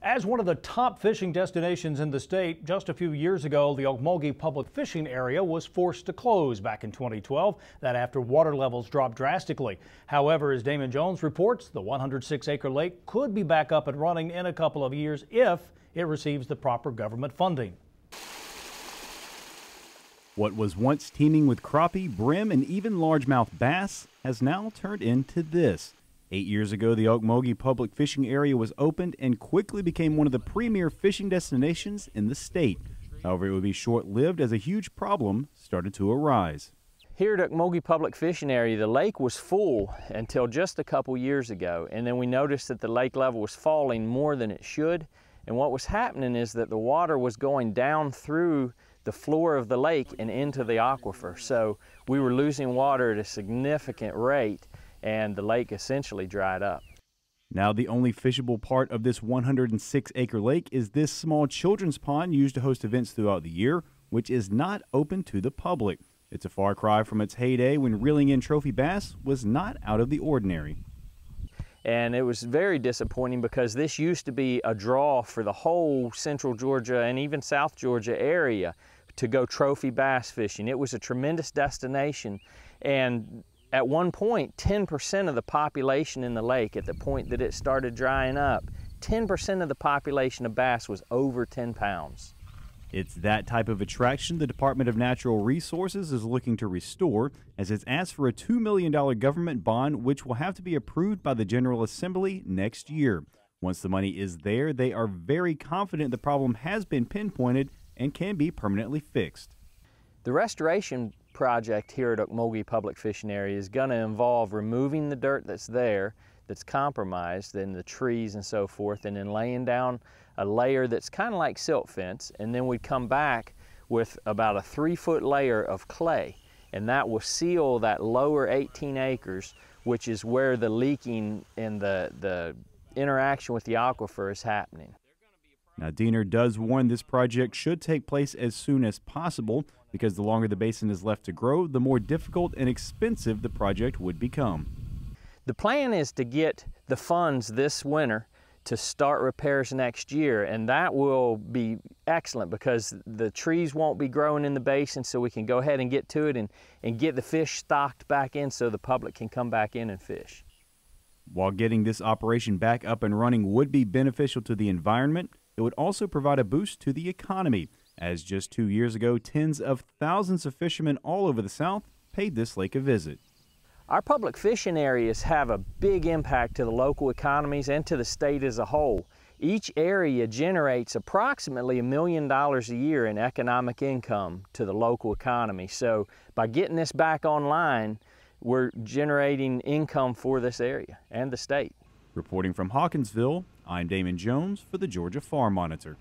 As one of the top fishing destinations in the state, just a few years ago, the Ocmulgee Public Fishing Area was forced to close back in 2012, that after water levels dropped drastically. However, as Damon Jones reports, the 106-acre lake could be back up and running in a couple of years if it receives the proper government funding. What was once teeming with crappie, brim, and even largemouth bass has now turned into this. 8 years ago, the Ocmulgee Public Fishing Area was opened and quickly became one of the premier fishing destinations in the state. However, it would be short-lived as a huge problem started to arise. Here at Ocmulgee Public Fishing Area, the lake was full until just a couple years ago, and then we noticed that the lake level was falling more than it should. And what was happening is that the water was going down through the floor of the lake and into the aquifer. So we were losing water at a significant rate, and the lake essentially dried up. Now the only fishable part of this 106-acre lake is this small children's pond used to host events throughout the year, which is not open to the public. It's a far cry from its heyday when reeling in trophy bass was not out of the ordinary. And it was very disappointing because this used to be a draw for the whole central Georgia and even South Georgia area to go trophy bass fishing. It was a tremendous destination, and at one point, 10% of the population in the lake, at the point that it started drying up, 10% of the population of bass was over 10 pounds. It's that type of attraction the Department of Natural Resources is looking to restore, as it's asked for a $2 million government bond, which will have to be approved by the General Assembly next year. Once the money is there, they are very confident the problem has been pinpointed and can be permanently fixed. The restoration project here at Ocmulgee Public Fishing Area is going to involve removing the dirt that's there, that's compromised, and the trees and so forth, and then laying down a layer that's kind of like silt fence, and then we'd come back with about a 3-foot layer of clay, and that will seal that lower 18 acres, which is where the leaking and the interaction with the aquifer is happening. Now, Diener does warn this project should take place as soon as possible, because the longer the basin is left to grow, the more difficult and expensive the project would become. The plan is to get the funds this winter to start repairs next year, and that will be excellent because the trees won't be growing in the basin, so we can go ahead and get to it and get the fish stocked back in so the public can come back in and fish. While getting this operation back up and running would be beneficial to the environment, it would also provide a boost to the economy, as just 2 years ago, tens of thousands of fishermen all over the South paid this lake a visit. Our public fishing areas have a big impact to the local economies and to the state as a whole. Each area generates approximately $1 million a year in economic income to the local economy. So by getting this back online, we're generating income for this area and the state. Reporting from Hawkinsville, I'm Damon Jones for the Georgia Farm Monitor.